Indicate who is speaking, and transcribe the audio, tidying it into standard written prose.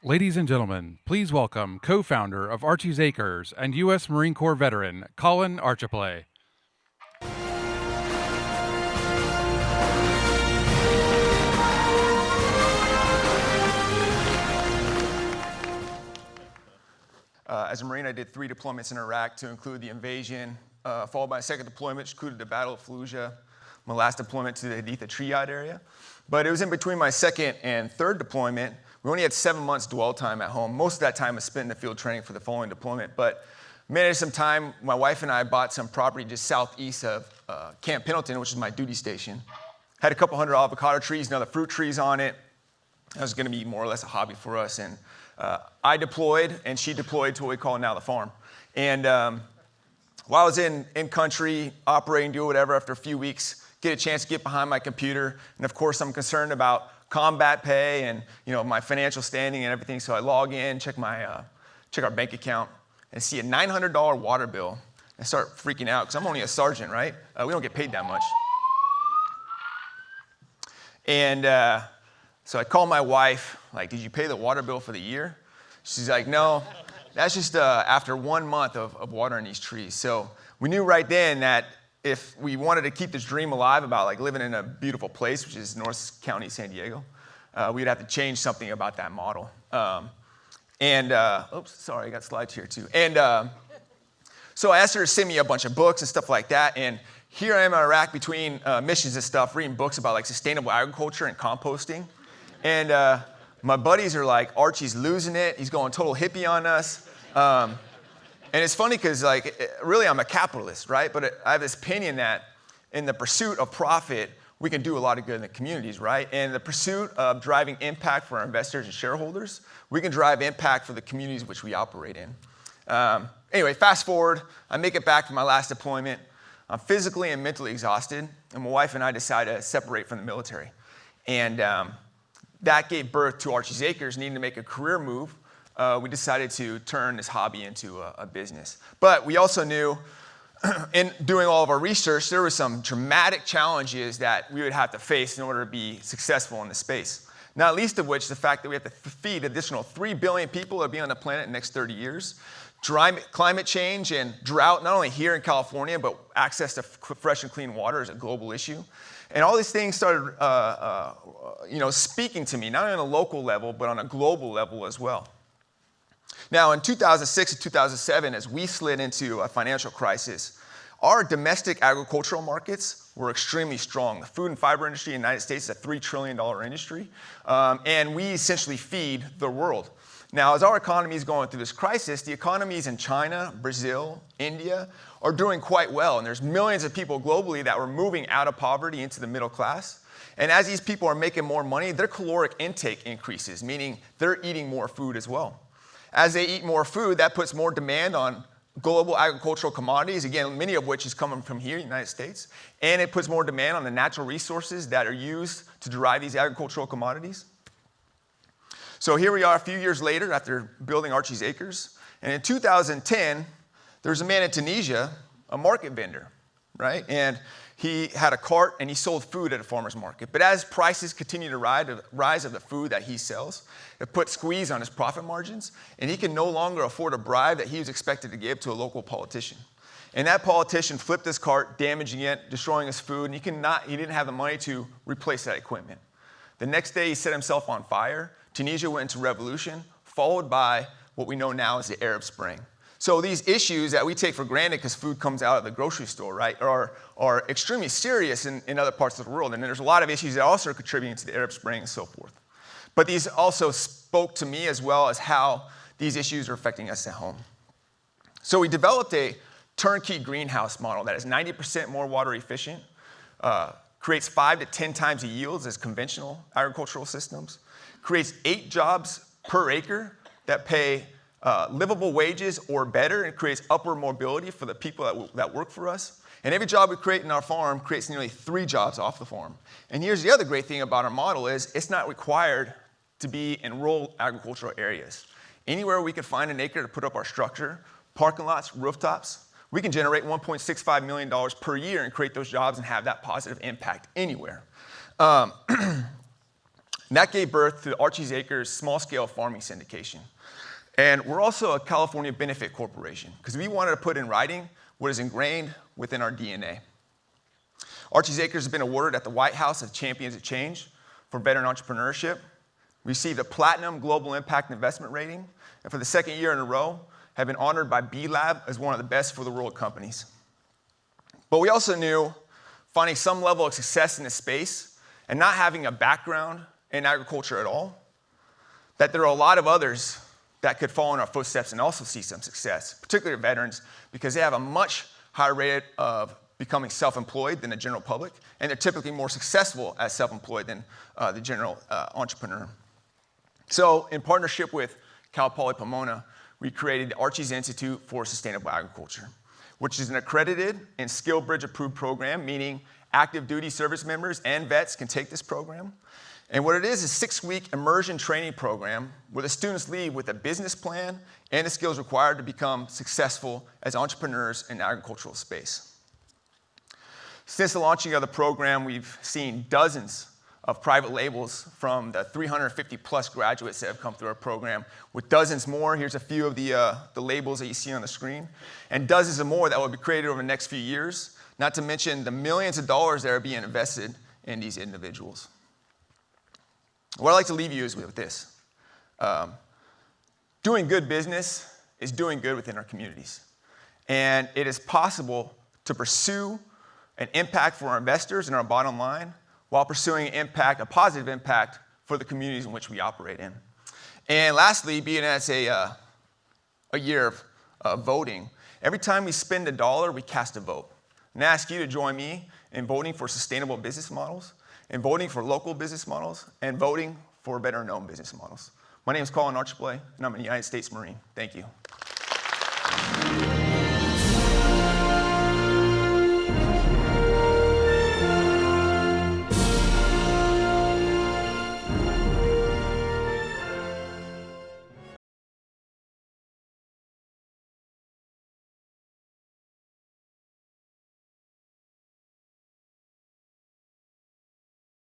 Speaker 1: Ladies and gentlemen, please welcome co-founder of Archi's Acres and U.S. Marine Corps veteran, Colin Archipley.
Speaker 2: As a Marine, I did 3 deployments in Iraq to include the invasion, followed by a second deployment, which included the Battle of Fallujah, my last deployment to the Haditha Triad area. But it was in between my second and third deployment. We only had 7 months dwell time at home. Most of that time was spent in the field training for the following deployment. But managed some time. My wife and I bought some property just southeast of Camp Pendleton, which is my duty station. Had a couple hundred avocado trees and other fruit trees on it. That was going to be more or less a hobby for us. And I deployed, and she deployed to what we call now the farm. And while I was in country, operating, do whatever, after a few weeks, get a chance to get behind my computer. And of course, I'm concerned about combat pay and my financial standing and everything. So I log in, check our bank account, and see a $900 water bill. And start freaking out, because I'm only a sergeant, right? We don't get paid that much. And so I called my wife, like, did you pay the water bill for the year? She's like, no, that's just after 1 month of watering these trees. So we knew right then that if we wanted to keep this dream alive about like living in a beautiful place, which is North County, San Diego, we'd have to change something about that model. Oops, sorry, I got slides here too. And so I asked her to send me a bunch of books and stuff like that. And here I am in Iraq between missions and stuff, reading books about like sustainable agriculture and composting. And my buddies are like, Archie's losing it. He's going total hippie on us. And it's funny because, like, really I'm a capitalist, right? But I have this opinion that in the pursuit of profit, we can do a lot of good in the communities, right? And the pursuit of driving impact for our investors and shareholders, we can drive impact for the communities which we operate in. Anyway, fast forward, I make it back from my last deployment. I'm physically and mentally exhausted, and my wife and I decided to separate from the military. And that gave birth to Archi's Acres, needing to make a career move. We decided to turn this hobby into a business. But we also knew, in doing all of our research, there were some dramatic challenges that we would have to face in order to be successful in this space. Not least of which, the fact that we have to feed additional 3 billion people that will be on the planet in the next 30 years. Climate change and drought, not only here in California, but access to fresh and clean water is a global issue. And all these things started speaking to me, not on a local level, but on a global level as well. Now, in 2006 and 2007, as we slid into a financial crisis, our domestic agricultural markets were extremely strong. The food and fiber industry in the United States is a $3 trillion industry, and we essentially feed the world. Now, as our economy is going through this crisis, the economies in China, Brazil, India are doing quite well, and there's millions of people globally that were moving out of poverty into the middle class. And as these people are making more money, their caloric intake increases, meaning they're eating more food as well. As they eat more food, that puts more demand on global agricultural commodities, again, many of which is coming from here in the United States, and it puts more demand on the natural resources that are used to derive these agricultural commodities. So here we are a few years later after building Archi's Acres, and in 2010, there was a man in Tunisia, a market vendor, right? And he had a cart and he sold food at a farmer's market. But as prices continue to rise of the food that he sells, it put squeeze on his profit margins, and he can no longer afford a bribe that he was expected to give to a local politician. And that politician flipped his cart, damaging it, destroying his food, and he didn't have the money to replace that equipment. The next day, he set himself on fire. Tunisia went into revolution, followed by what we know now as the Arab Spring. So these issues that we take for granted because food comes out of the grocery store, right, are extremely serious in other parts of the world. And there's a lot of issues that also are contributing to the Arab Spring and so forth. But these also spoke to me as well as how these issues are affecting us at home. So we developed a turnkey greenhouse model that is 90% more water efficient, creates 5 to 10 times the yields as conventional agricultural systems, creates 8 jobs per acre that pay livable wages or better, and creates upward mobility for the people that work for us. And every job we create in our farm creates nearly 3 jobs off the farm. And here's the other great thing about our model is it's not required to be in rural agricultural areas. Anywhere we can find an acre to put up our structure, parking lots, rooftops, we can generate $1.65 million per year and create those jobs and have that positive impact anywhere. And that gave birth to Archi's Acres small-scale farming syndication. And we're also a California benefit corporation because we wanted to put in writing what is ingrained within our DNA. Archi's Acres has been awarded at the White House as Champions of Change for veteran entrepreneurship, received a Platinum Global Impact Investment rating, and for the second year in a row, have been honored by B Lab as one of the best for the world companies. But we also knew finding some level of success in this space and not having a background in agriculture at all, that there are a lot of others that could follow in our footsteps and also see some success, particularly veterans, because they have a much higher rate of becoming self-employed than the general public, and they're typically more successful as self-employed than the general entrepreneur. So in partnership with Cal Poly Pomona, we created the Archi's Institute for Sustainable Agriculture, which is an accredited and SkillBridge approved program, meaning active duty service members and vets can take this program. And what it is a 6-week immersion training program where the students leave with a business plan and the skills required to become successful as entrepreneurs in the agricultural space. Since the launching of the program, we've seen dozens of private labels from the 350 plus graduates that have come through our program, with dozens more. Here's a few of the labels that you see on the screen, and dozens of more that will be created over the next few years, not to mention the millions of dollars that are being invested in these individuals. What I'd like to leave you is with this. Doing good business is doing good within our communities. And it is possible to pursue an impact for our investors and our bottom line while pursuing an impact, a positive impact for the communities in which we operate in. And lastly, being as a year of voting, every time we spend $1, we cast a vote. And I ask you to join me in voting for sustainable business models, and voting for local business models, and voting for better-known business models. My name is Colin Archipley, and I'm a United States Marine. Thank you.